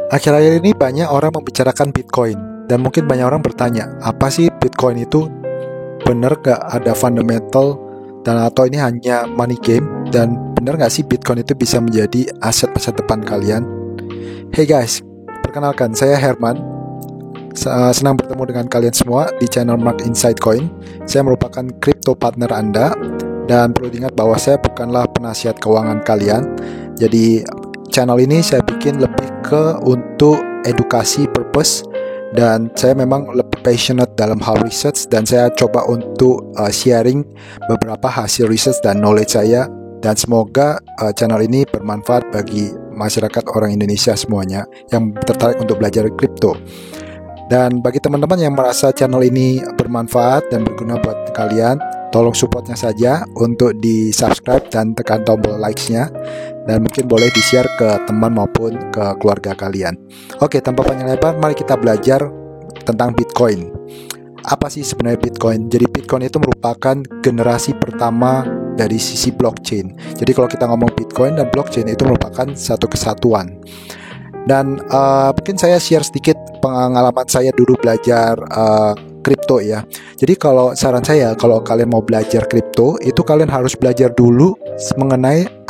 Akhir-akhir ini banyak orang membicarakan Bitcoin, dan mungkin banyak orang bertanya, apa sih Bitcoin itu? Bener gak ada fundamental, dan atau ini hanya money game? Dan bener gak sih Bitcoin itu bisa menjadi aset masa depan kalian? Hey guys, perkenalkan saya Herman. Senang bertemu dengan kalian semua di channel Mark Inside Coin. Saya merupakan crypto partner Anda, dan perlu diingat bahwa saya bukanlah penasihat keuangan kalian. Jadi channel ini saya bikin lebih ke untuk edukasi purpose, dan saya memang lebih passionate dalam hal research, dan saya coba untuk sharing beberapa hasil research dan knowledge saya, dan semoga channel ini bermanfaat bagi masyarakat orang Indonesia semuanya yang tertarik untuk belajar kripto. Dan bagi teman-teman yang merasa channel ini bermanfaat dan berguna buat kalian, tolong supportnya saja untuk di subscribe dan tekan tombol likes-nya, dan mungkin boleh di-share ke teman maupun ke keluarga kalian. Oke, tanpa panjang lebar, mari kita belajar tentang Bitcoin. Apa sih sebenarnya Bitcoin? Jadi Bitcoin itu merupakan generasi pertama dari sisi blockchain. Jadi kalau kita ngomong Bitcoin dan blockchain, itu merupakan satu kesatuan. Dan mungkin saya share sedikit pengalaman saya dulu belajar kripto ya. Jadi kalau saran saya, kalau kalian mau belajar kripto, itu kalian harus belajar dulu mengenai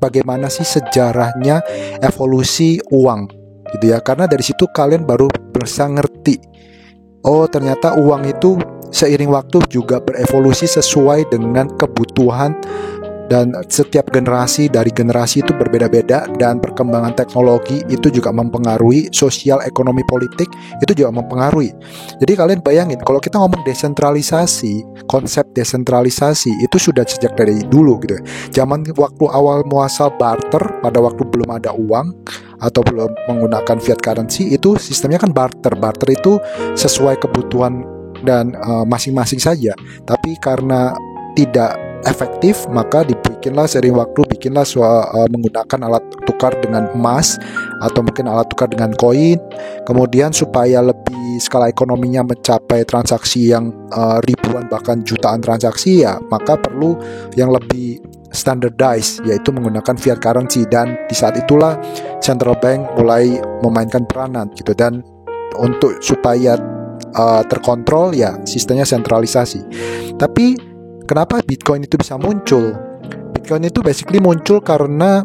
bagaimana sih sejarahnya evolusi uang, gitu ya. Karena dari situ kalian baru bisa ngerti, oh ternyata uang itu seiring waktu juga berevolusi sesuai dengan kebutuhan. Dan setiap generasi dari generasi itu berbeda-beda, dan perkembangan teknologi itu juga mempengaruhi, sosial, ekonomi, politik itu juga mempengaruhi. Jadi kalian bayangin, kalau kita ngomong desentralisasi, konsep desentralisasi itu sudah sejak dari dulu gitu. Zaman waktu awal muasal barter, pada waktu belum ada uang atau belum menggunakan fiat currency, itu sistemnya kan barter. Barter itu sesuai kebutuhan dan masing-masing saja. Tapi karena tidak efektif, maka dibikinlah sering waktu menggunakan alat tukar dengan emas atau mungkin alat tukar dengan koin. Kemudian supaya lebih skala ekonominya mencapai transaksi yang ribuan bahkan jutaan transaksi, ya maka perlu yang lebih standardized, yaitu menggunakan fiat currency. Dan di saat itulah central bank mulai memainkan peranan gitu, dan untuk supaya terkontrol, ya sistemnya sentralisasi. Tapi kenapa Bitcoin itu bisa muncul? Bitcoin itu basically muncul karena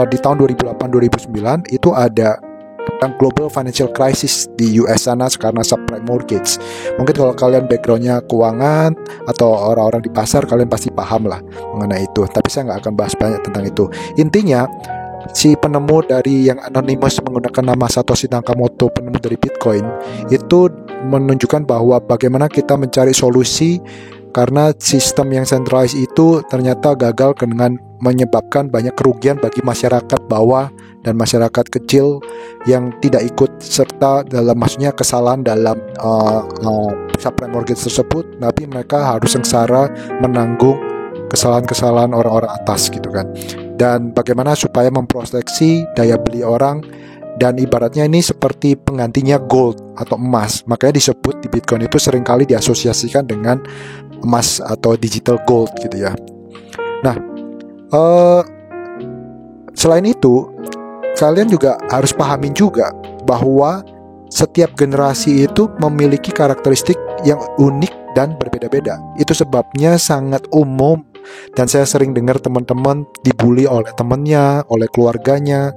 di tahun 2008-2009 itu ada global financial crisis di US sana karena subprime mortgage. Mungkin kalau kalian backgroundnya keuangan atau orang-orang di pasar, kalian pasti paham lah mengenai itu. Tapi saya nggak akan bahas banyak tentang itu. Intinya, si penemu dari yang anonymous menggunakan nama Satoshi Nakamoto, penemu dari Bitcoin, itu menunjukkan bahwa bagaimana kita mencari solusi, karena sistem yang centralized itu ternyata gagal dengan menyebabkan banyak kerugian bagi masyarakat bawah dan masyarakat kecil yang tidak ikut serta dalam, maksudnya kesalahan dalam subprime mortgage tersebut, tapi mereka harus sengsara menanggung kesalahan-kesalahan orang-orang atas gitu kan. Dan bagaimana supaya memproteksi daya beli orang, dan ibaratnya ini seperti penggantinya gold atau emas. Makanya disebut di Bitcoin itu seringkali diasosiasikan dengan emas atau digital gold gitu ya. Nah, selain itu, kalian juga harus pahamin juga bahwa setiap generasi itu memiliki karakteristik yang unik dan berbeda-beda. Itu sebabnya sangat umum, dan saya sering dengar teman-teman dibully oleh temannya, oleh keluarganya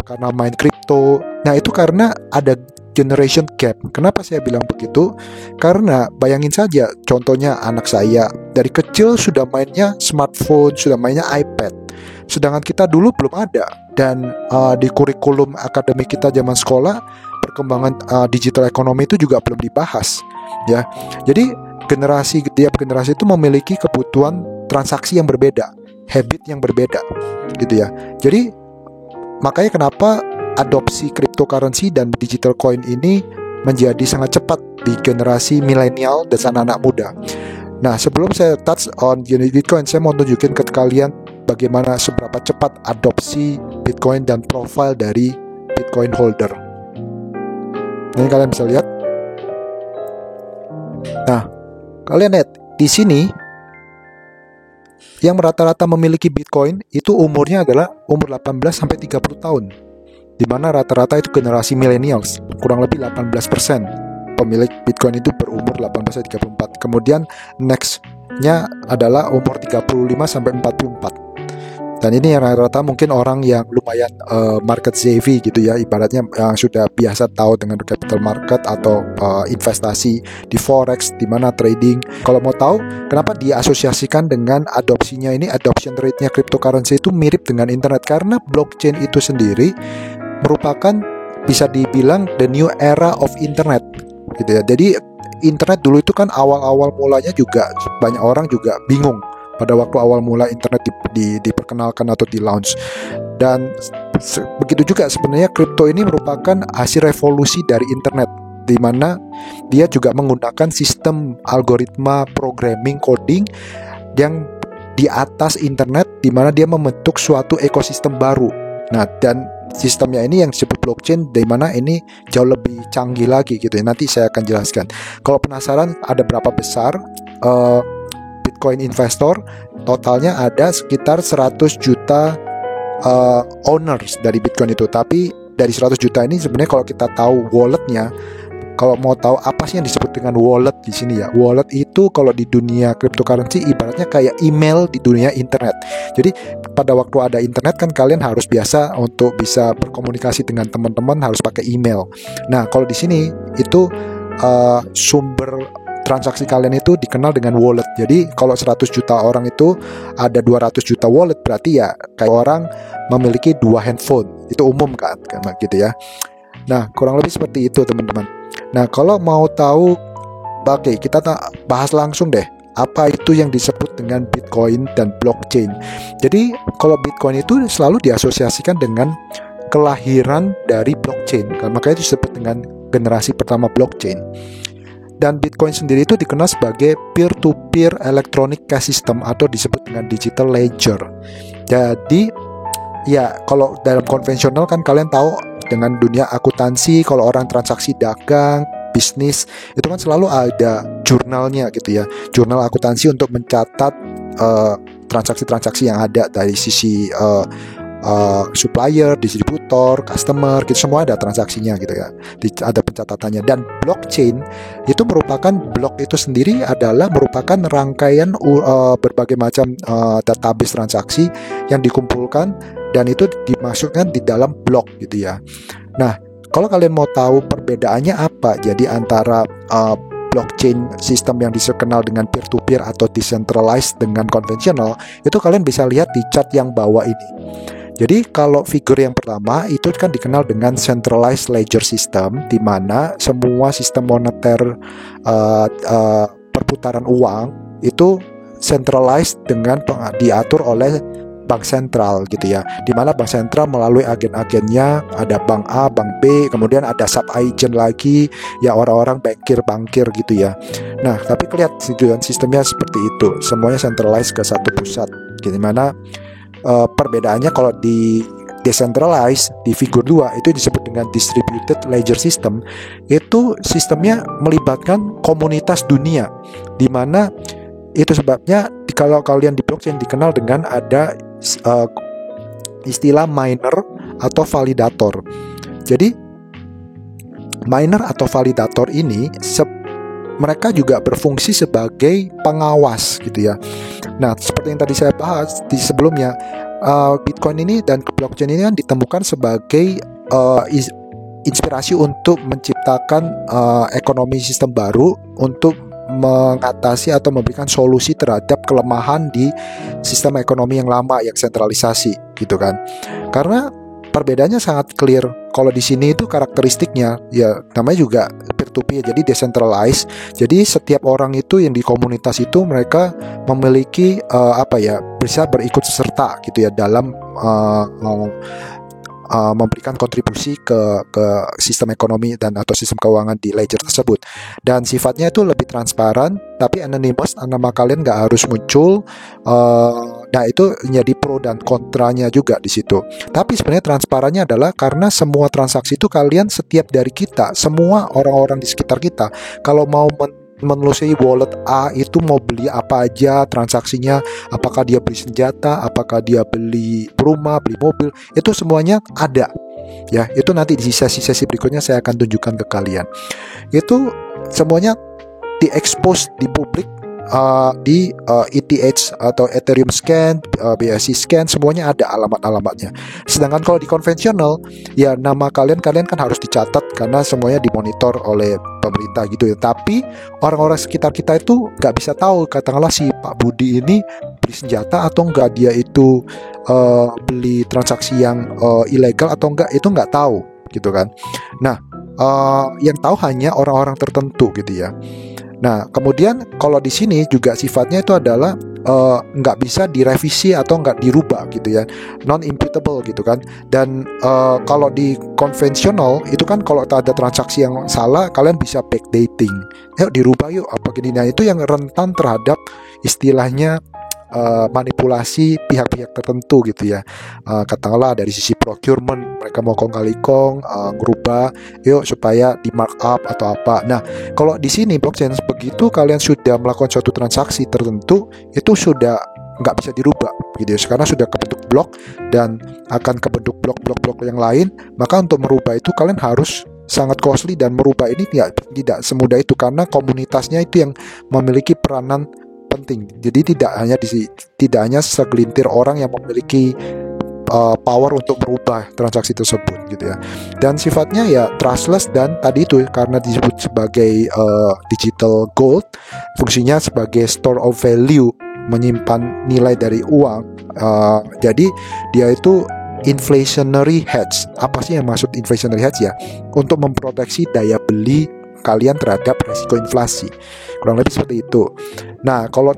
karena main kripto. Nah, itu karena ada generation gap. Kenapa saya bilang begitu? Karena bayangin saja, contohnya anak saya dari kecil sudah mainnya smartphone, sudah mainnya iPad, sedangkan kita dulu belum ada. Dan di kurikulum akademik kita zaman sekolah, perkembangan digital ekonomi itu juga belum dibahas ya. Jadi tiap generasi itu memiliki kebutuhan transaksi yang berbeda, habit yang berbeda gitu ya. Jadi makanya kenapa adopsi cryptocurrency dan digital coin ini menjadi sangat cepat di generasi milenial dan anak-anak muda. Nah, sebelum saya touch on Bitcoin, saya mau tunjukin ke kalian bagaimana seberapa cepat adopsi Bitcoin dan profile dari Bitcoin holder. Ini kalian bisa lihat. Nah, kalian lihat di sini yang rata-rata memiliki Bitcoin itu umurnya adalah umur 18 sampai 30 tahun. di mana rata-rata itu generasi millennials, kurang lebih 18% pemilik Bitcoin itu berumur 18-34. Kemudian next-nya adalah umur 35 sampai 44. Dan ini yang rata-rata mungkin orang yang lumayan market savvy gitu ya, ibaratnya yang sudah biasa tahu dengan capital market atau investasi di forex, di mana trading. Kalau mau tahu kenapa diasosiasikan dengan adopsinya ini, adoption rate-nya cryptocurrency itu mirip dengan internet, karena blockchain itu sendiri merupakan bisa dibilang the new era of internet gitu ya. Jadi internet dulu itu kan awal-awal mulanya juga banyak orang juga bingung pada waktu awal mula internet diperkenalkan atau di launch. Dan begitu juga sebenarnya kripto ini merupakan hasil revolusi dari internet, di mana dia juga menggunakan sistem algoritma programming coding yang di atas internet, di mana dia membentuk suatu ekosistem baru. Nah, dan sistemnya ini yang disebut blockchain, di mana ini jauh lebih canggih lagi gitu ya. Nanti saya akan jelaskan. Kalau penasaran ada berapa besar Bitcoin investor, totalnya ada sekitar 100 juta owners dari Bitcoin itu. Tapi dari 100 juta ini sebenarnya kalau kita tahu walletnya, kalau mau tahu apa sih yang disebut dengan wallet di sini ya, wallet itu kalau di dunia cryptocurrency ibaratnya kayak email di dunia internet. Jadi pada waktu ada internet kan kalian harus biasa untuk bisa berkomunikasi dengan teman-teman harus pakai email. Nah kalau di sini itu sumber transaksi kalian itu dikenal dengan wallet. Jadi kalau 100 juta orang itu ada 200 juta wallet, berarti ya kayak orang memiliki 2 handphone. Itu umum kan gitu ya. Nah kurang lebih seperti itu teman-teman. Nah kalau mau tahu, oke, kita bahas langsung deh apa itu yang disebut dengan Bitcoin dan blockchain. Jadi kalau Bitcoin itu selalu diasosiasikan dengan kelahiran dari blockchain, makanya itu disebut dengan generasi pertama blockchain. Dan Bitcoin sendiri itu dikenal sebagai peer-to-peer electronic cash system atau disebut dengan digital ledger. Jadi ya kalau dalam konvensional kan kalian tahu dengan dunia akuntansi, kalau orang transaksi dagang, bisnis, itu kan selalu ada jurnalnya gitu ya, jurnal akuntansi untuk mencatat transaksi-transaksi yang ada dari sisi supplier, distributor, customer, gitu semua ada transaksinya gitu ya, ada pencatatannya. Dan blockchain itu merupakan, blok itu sendiri adalah merupakan rangkaian berbagai macam database transaksi yang dikumpulkan dan itu dimasukkan di dalam blok gitu ya. Nah kalau kalian mau tahu perbedaannya apa jadi antara blockchain sistem yang dikenal dengan peer-to-peer atau decentralized dengan konvensional, itu kalian bisa lihat di chart yang bawah ini. Jadi kalau figur yang pertama itu kan dikenal dengan centralized ledger system, di mana semua sistem moneter perputaran uang itu centralized dengan diatur oleh bank sentral gitu ya, di mana bank sentral melalui agen-agennya, ada bank A, bank B, kemudian ada sub agent lagi ya, orang-orang bankir gitu ya. Nah tapi kelihatan sistemnya seperti itu, semuanya centralized ke satu pusat, di mana perbedaannya kalau di decentralized di figur 2 itu disebut dengan distributed ledger system. Itu sistemnya melibatkan komunitas dunia, di mana itu sebabnya kalau kalian di blockchain dikenal dengan ada istilah miner atau validator. Jadi miner atau validator ini mereka juga berfungsi sebagai pengawas gitu ya. Nah seperti yang tadi saya bahas di sebelumnya, Bitcoin ini dan blockchain ini kan ditemukan sebagai inspirasi untuk menciptakan ekonomi sistem baru untuk mengatasi atau memberikan solusi terhadap kelemahan di sistem ekonomi yang lama yang sentralisasi gitu kan. Karena perbedaannya sangat clear. Kalau di sini itu karakteristiknya ya namanya juga peer to peer, jadi decentralized. Jadi setiap orang itu yang di komunitas itu mereka memiliki bisa berikut serta gitu ya dalam memberikan kontribusi ke sistem ekonomi dan atau sistem keuangan di ledger tersebut. Dan sifatnya itu lebih transparan, tapi anonymous, nama kalian nggak harus muncul. Nah itu menjadi pro dan kontranya juga di situ. Tapi sebenarnya transparannya adalah karena semua transaksi itu kalian, setiap dari kita, semua orang-orang di sekitar kita, kalau mau menelusuri wallet A itu mau beli apa aja transaksinya, apakah dia beli senjata, apakah dia beli rumah, beli mobil, itu semuanya ada. ya. Itu nanti di sesi-sesi berikutnya saya akan tunjukkan ke kalian. Itu semuanya diekspos di publik, di ETH atau Ethereum Scan, BSC Scan, semuanya ada alamat-alamatnya. Sedangkan kalau di konvensional, ya nama kalian kan harus dicatat karena semuanya dimonitor oleh pemerintah gitu ya. Tapi orang-orang sekitar kita itu nggak bisa tahu, katakanlah si Pak Budi ini beli senjata atau enggak, dia itu beli transaksi yang ilegal atau enggak, itu nggak tahu gitu kan. Nah, yang tahu hanya orang-orang tertentu gitu ya. Nah, kemudian kalau di sini juga sifatnya itu adalah nggak bisa direvisi atau nggak dirubah gitu ya, non-imputable gitu kan. Dan kalau di konvensional itu kan kalau ada transaksi yang salah, kalian bisa backdating, yuk dirubah yuk apa gini. Nah, itu yang rentan terhadap istilahnya manipulasi pihak-pihak tertentu gitu ya. Katakanlah dari sisi procurement, mereka mau kong kali kong ngerubah yuk supaya di markup atau apa. Nah, kalau di sini blockchain, begitu kalian sudah melakukan suatu transaksi tertentu, itu sudah nggak bisa dirubah gitu ya, karena sudah kebentuk blok dan akan kebentuk blok-blok yang lain. Maka untuk merubah itu kalian harus sangat costly, dan merubah ini tidak semudah itu karena komunitasnya itu yang memiliki peranan penting. Jadi tidak hanya segelintir orang yang memiliki power untuk merubah transaksi tersebut gitu ya. Dan sifatnya ya trustless, dan tadi itu karena disebut sebagai digital gold, fungsinya sebagai store of value, menyimpan nilai dari uang. Jadi dia itu inflationary hedge. Apa sih yang maksud inflationary hedge ya? Untuk memproteksi daya beli kalian terhadap resiko inflasi, kurang lebih seperti itu. Nah, kalau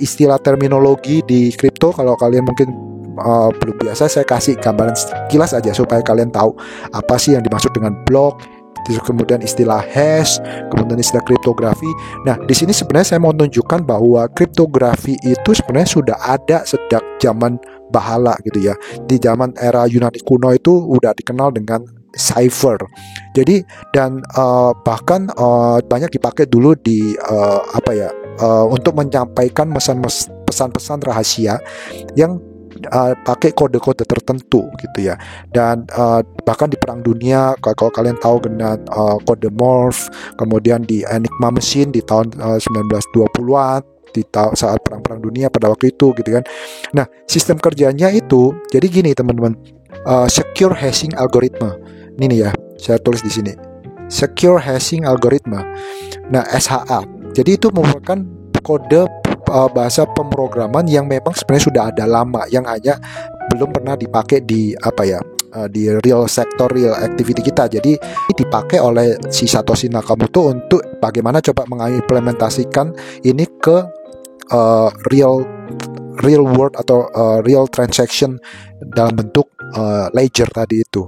istilah terminologi di kripto, kalau kalian mungkin belum biasa, saya kasih gambaran kilas aja supaya kalian tahu apa sih yang dimaksud dengan blok, kemudian istilah hash, kemudian istilah kriptografi. Nah, di sini sebenarnya saya mau tunjukkan bahwa kriptografi itu sebenarnya sudah ada sejak zaman Bahala gitu ya. Di zaman era Yunani kuno itu udah dikenal dengan cipher. Jadi dan bahkan banyak dipakai dulu di untuk menyampaikan pesan-pesan rahasia yang pakai kode-kode tertentu gitu ya. Dan bahkan di perang dunia, kalau kalian tahu dengan kode Morse, kemudian di Enigma Machine di tahun 1920-an, di saat perang dunia pada waktu itu gitu kan. Nah, sistem kerjanya itu jadi gini teman-teman, secure hashing algorithm. Ini nih ya, saya tulis di sini. Secure hashing algorithm. Nah, SHA. Jadi itu merupakan kode bahasa pemrograman yang memang sebenarnya sudah ada lama, yang hanya belum pernah dipakai di di real sector, real activity kita. Jadi dipakai oleh si Satoshi Nakamoto untuk bagaimana coba mengimplementasikan ini ke real world atau real transaction dalam bentuk ledger tadi itu.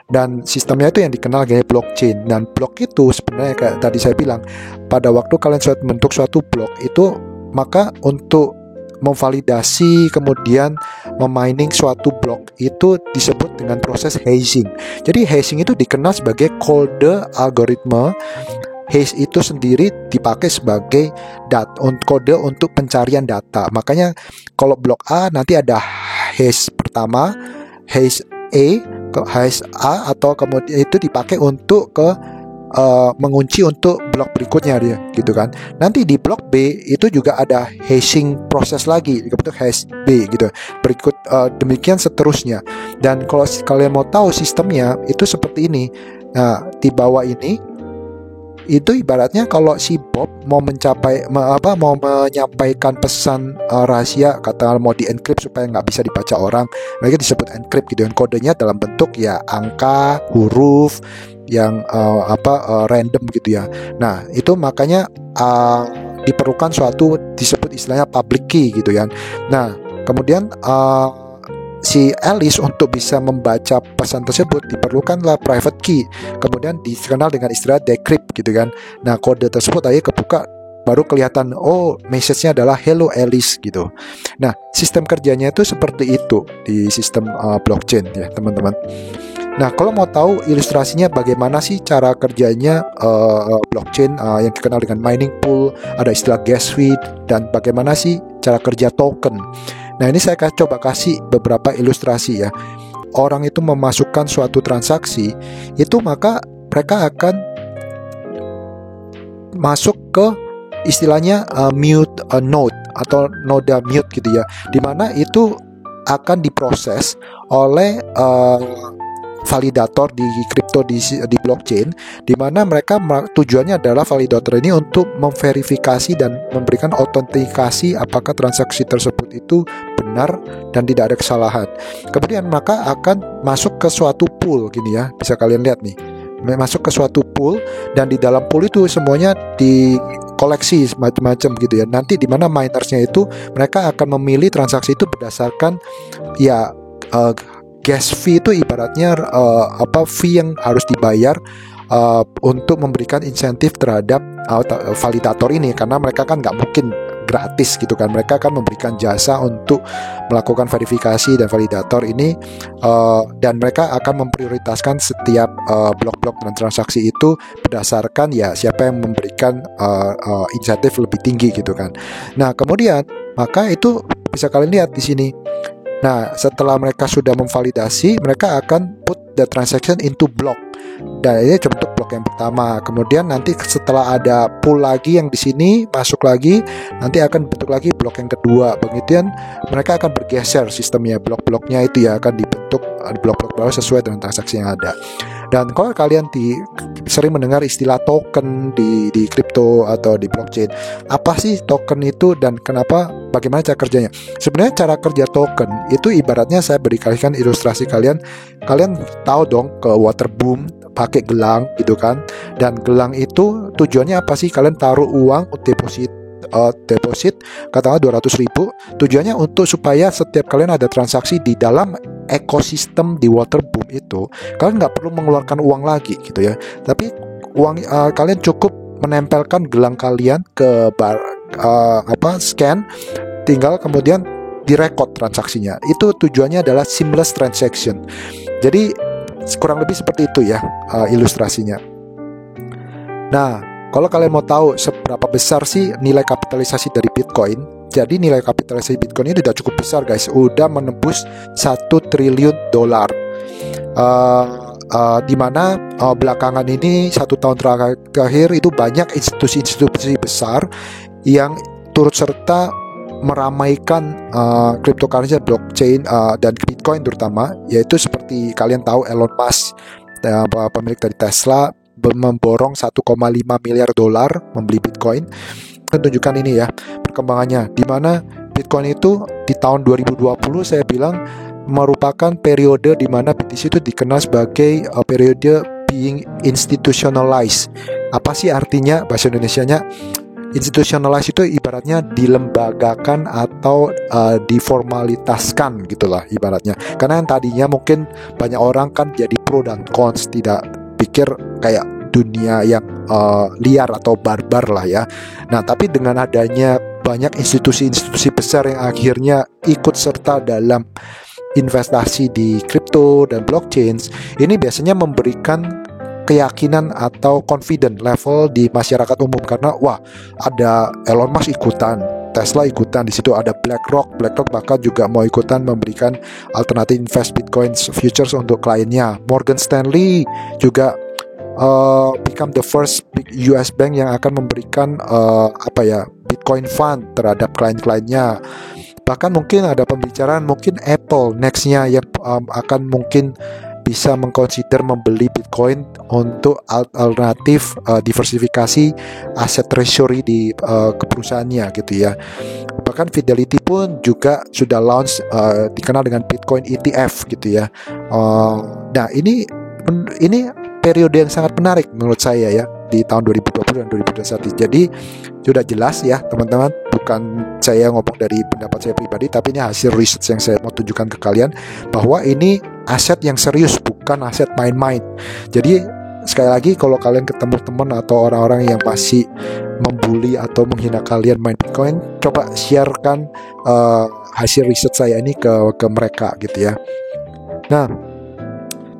Dan sistemnya itu yang dikenal sebagai blockchain. Dan blok itu sebenarnya kayak tadi saya bilang, pada waktu kalian sudah membentuk suatu blok itu, maka untuk memvalidasi kemudian memining suatu blok itu disebut dengan proses hashing. Jadi hashing itu dikenal sebagai kode algoritma. Hash itu sendiri dipakai sebagai kode untuk pencarian data. Makanya kalau blok A nanti ada hash pertama, hash hash A, atau kemudian itu dipakai untuk mengunci untuk blok berikutnya dia gitu kan. Nanti di blok B itu juga ada hashing proses lagi untuk hash B gitu. Berikut demikian seterusnya. Dan kalau kalian mau tahu sistemnya itu seperti ini. Nah, di bawah ini itu ibaratnya kalau si Bob mau menyampaikan pesan rahasia, katakanlah mau di-encrypt supaya nggak bisa dibaca orang, mereka disebut encrypt gitu. Dan kodenya dalam bentuk ya angka, huruf yang random gitu ya. Nah, itu makanya diperlukan suatu disebut istilahnya public key gitu ya. Nah, kemudian si Alice untuk bisa membaca pesan tersebut diperlukanlah private key, kemudian dikenal dengan istilah decrypt gitu kan. Nah, kode tersebut akhirnya kebuka, baru kelihatan message-nya adalah hello Alice gitu. Nah, sistem kerjanya itu seperti itu di sistem blockchain ya teman-teman. Nah, kalau mau tahu ilustrasinya bagaimana sih cara kerjanya blockchain yang dikenal dengan mining pool, ada istilah gas fee, dan bagaimana sih cara kerja token. Nah, ini saya coba kasih beberapa ilustrasi ya. orang itu memasukkan suatu transaksi itu, maka mereka akan masuk ke istilahnya mute node atau noda mute gitu ya, dimana itu akan diproses oleh validator di kripto di blockchain, di mana mereka tujuannya adalah validator ini untuk memverifikasi dan memberikan autentikasi apakah transaksi tersebut itu benar dan tidak ada kesalahan. Kemudian maka akan masuk ke suatu pool gini ya, bisa kalian lihat nih, masuk ke suatu pool, dan di dalam pool itu semuanya dikoleksi macam-macam gitu ya. Nanti di mana minersnya itu mereka akan memilih transaksi itu berdasarkan ya gas fee, itu ibaratnya fee yang harus dibayar untuk memberikan insentif terhadap validator ini, karena mereka kan nggak mungkin gratis gitu kan, mereka akan memberikan jasa untuk melakukan verifikasi dan validator ini, dan mereka akan memprioritaskan setiap blok-blok dan transaksi itu berdasarkan ya siapa yang memberikan insentif lebih tinggi gitu kan. Nah kemudian maka itu bisa kalian lihat di sini. Nah, setelah mereka sudah memvalidasi, mereka akan put the transaction into block. Dan ini bentuk blok yang pertama. Kemudian nanti setelah ada pool lagi yang di sini masuk lagi, nanti akan bentuk lagi blok yang kedua. Begitu mereka akan bergeser sistemnya, blok-bloknya itu ya akan dibentuk blok-blok baru sesuai dengan transaksi yang ada. Dan kalau kalian sering mendengar istilah token di kripto atau di blockchain, apa sih token itu dan bagaimana cara kerjanya? Sebenarnya cara kerja token itu ibaratnya saya berikan ilustrasi kalian tahu dong ke water boom pakai gelang gitu kan, dan gelang itu tujuannya apa sih? Kalian taruh uang deposit katakanlah 200.000, tujuannya untuk supaya setiap kalian ada transaksi di dalam ekosistem di water boom itu, kalian nggak perlu mengeluarkan uang lagi gitu ya, tapi kalian cukup menempelkan gelang kalian ke scan, tinggal kemudian direkod transaksinya. Itu tujuannya adalah seamless transaction. Jadi kurang lebih seperti itu ya ilustrasinya. Nah, kalau kalian mau tahu seberapa besar sih nilai kapitalisasi dari Bitcoin, jadi nilai kapitalisasi Bitcoin ini udah cukup besar guys, udah menembus 1 triliun dolar. Di mana belakangan ini 1 tahun terakhir itu banyak institusi-institusi besar yang turut serta meramaikan cryptocurrency, blockchain dan Bitcoin terutama, yaitu seperti kalian tahu Elon Musk, pemilik dari Tesla, memborong 1,5 miliar dolar membeli Bitcoin. Tunjukkan ini ya perkembangannya, di mana Bitcoin itu di tahun 2020 saya bilang merupakan periode di mana BTC itu dikenal sebagai periode being institutionalized. Apa sih artinya bahasa Indonesianya? Institutionalized itu ibaratnya dilembagakan atau diformalitaskan gitulah ibaratnya. Karena yang tadinya mungkin banyak orang kan jadi pro dan cons, tidak pikir kayak dunia yang liar atau barbar lah ya. Nah, tapi dengan adanya banyak institusi-institusi besar yang akhirnya ikut serta dalam investasi di kripto dan blockchain, ini biasanya memberikan keyakinan atau confident level di masyarakat umum, karena wah ada Elon Musk ikutan, Tesla ikutan, di situ ada BlackRock bahkan juga mau ikutan memberikan alternatif invest Bitcoin futures untuk kliennya. Morgan Stanley juga become the first big US bank yang akan memberikan Bitcoin fund terhadap klien-kliennya. Bahkan mungkin ada pembicaraan mungkin Apple nextnya yang akan mungkin bisa mengconsider membeli Bitcoin untuk alternatif diversifikasi aset treasury di perusahaannya gitu ya. Bahkan Fidelity pun juga sudah launch dikenal dengan Bitcoin ETF gitu ya. Nah ini periode yang sangat menarik menurut saya ya di tahun 2020 dan 2021. Jadi sudah jelas ya teman-teman, bukan saya ngomong dari pendapat saya pribadi, tapi ini hasil research yang saya mau tunjukkan ke kalian bahwa ini aset yang serius, bukan aset main-main. Jadi sekali lagi kalau kalian ketemu teman atau orang-orang yang masih membuli atau menghina kalian main Bitcoin, coba sharekan hasil riset saya ini ke mereka gitu ya. Nah,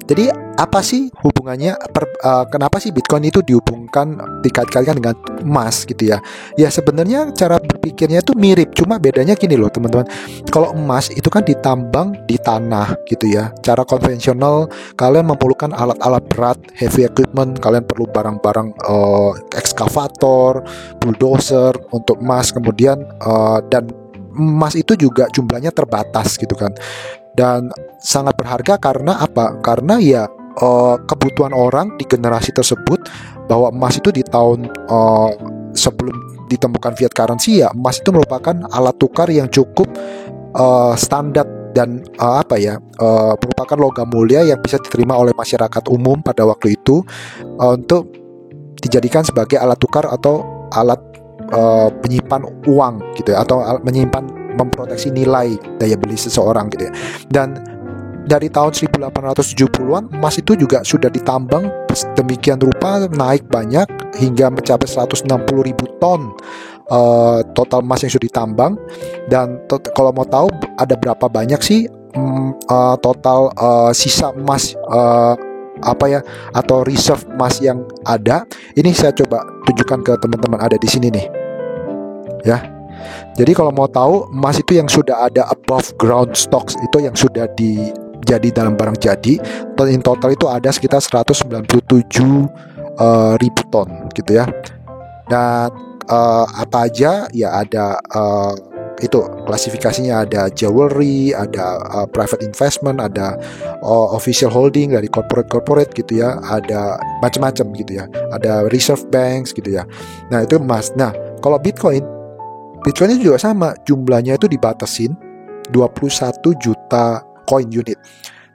Jadi apa sih hubungannya? Kenapa sih Bitcoin itu dikait-kaitkan dengan emas gitu ya? Ya sebenarnya cara berpikirnya itu mirip, cuma bedanya gini loh teman-teman. Kalau emas itu kan ditambang di tanah gitu ya. Cara konvensional kalian memerlukan alat-alat berat, heavy equipment, kalian perlu barang-barang ekskavator, bulldozer untuk emas, kemudian dan emas itu juga jumlahnya terbatas gitu kan. Dan sangat berharga karena apa? Karena ya kebutuhan orang di generasi tersebut, bahwa emas itu di tahun sebelum ditemukan fiat currency, ya emas itu merupakan alat tukar yang cukup standar dan merupakan logam mulia yang bisa diterima oleh masyarakat umum pada waktu itu untuk dijadikan sebagai alat tukar atau alat menyimpan uang gitu ya, atau memproteksi nilai daya beli seseorang gitu ya. Dan dari tahun 1870-an emas itu juga sudah ditambang demikian rupa, naik banyak hingga mencapai 160.000 ton total emas yang sudah ditambang. Dan kalau mau tahu ada berapa banyak sih total sisa emas atau reserve emas yang ada, ini saya coba tunjukkan ke teman-teman, ada di sini nih ya. Jadi kalau mau tahu emas itu yang sudah ada above ground stocks, itu yang sudah jadi dalam barang jadi, in total itu ada sekitar 197.000 ton gitu ya. Dan apa aja ya, ada itu klasifikasinya, ada jewelry, ada private investment, ada official holding dari corporate gitu ya, ada macam-macam gitu ya, ada reserve banks gitu ya. Nah itu emas. Nah kalau Bitcoin itu juga sama, jumlahnya itu dibatasin 21 juta coin unit.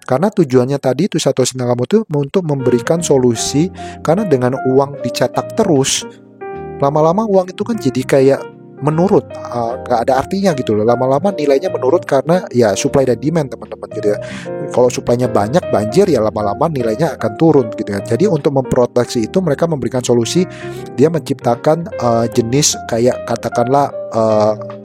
Karena tujuannya tadi itu Satoshi Nakamoto untuk memberikan solusi, karena dengan uang dicetak terus, lama-lama uang itu kan jadi kayak menurut, gak ada artinya gitu loh. Lama-lama nilainya menurut karena ya supply dan demand teman-teman gitu ya. Kalau supply-nya banyak, banjir, ya lama-lama nilainya akan turun gitu ya. Jadi untuk memproteksi itu mereka memberikan solusi, dia menciptakan jenis kayak katakanlah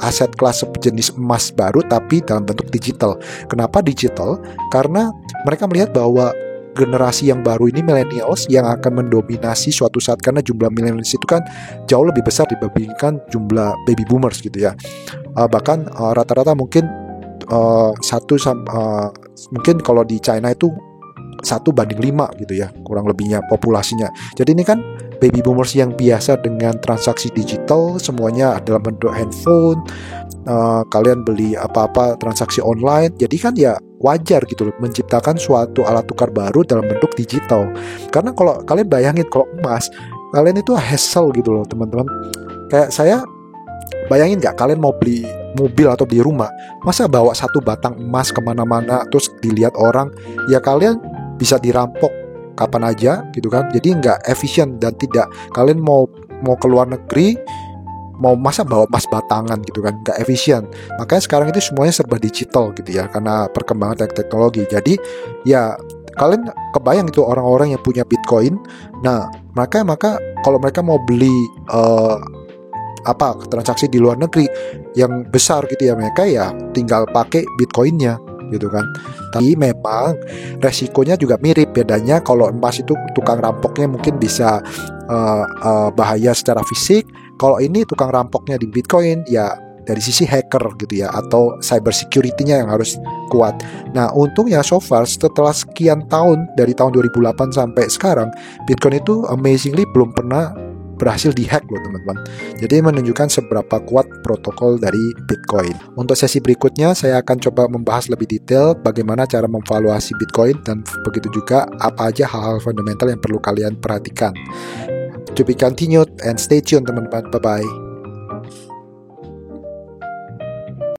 aset kelas jenis emas baru tapi dalam bentuk digital. Kenapa digital? Karena mereka melihat bahwa generasi yang baru ini, millennials, yang akan mendominasi suatu saat, karena jumlah millennials itu kan jauh lebih besar dibandingkan jumlah baby boomers gitu ya. Bahkan rata-rata mungkin mungkin kalau di China itu 1:5 gitu ya, kurang lebihnya populasinya. Jadi ini kan baby boomers yang biasa dengan transaksi digital, semuanya dalam bentuk handphone, kalian beli apa-apa transaksi online. Jadi kan ya wajar gitu loh menciptakan suatu alat tukar baru dalam bentuk digital. Karena kalau kalian bayangin, kalau emas, kalian itu hassle gitu loh teman-teman. Kayak saya bayangin nggak, kalian mau beli mobil atau beli rumah, masa bawa satu batang emas kemana-mana terus dilihat orang, ya kalian bisa dirampok kapan aja gitu kan. Jadi nggak efisien, dan tidak, kalian mau ke luar negeri, mau masa bawa emas batangan gitu kan, nggak efisien. Makanya sekarang itu semuanya serba digital gitu ya, karena perkembangan teknologi. Jadi ya kalian kebayang itu orang-orang yang punya Bitcoin. Nah maka kalau mereka mau beli transaksi di luar negeri yang besar gitu ya, mereka ya tinggal pakai Bitcoinnya gitu kan. Tapi memang resikonya juga mirip. Bedanya kalau emas itu tukang rampoknya mungkin bisa bahaya secara fisik. Kalau ini tukang rampoknya di Bitcoin ya dari sisi hacker gitu ya, atau cyber security-nya yang harus kuat. Nah untungnya so far setelah sekian tahun, dari tahun 2008 sampai sekarang, Bitcoin itu amazingly belum pernah berhasil dihack loh teman-teman. Jadi menunjukkan seberapa kuat protokol dari Bitcoin. Untuk sesi berikutnya saya akan coba membahas lebih detail bagaimana cara memvaluasi Bitcoin, dan begitu juga apa aja hal-hal fundamental yang perlu kalian perhatikan. To be continued and stay tuned teman-teman. Bye bye.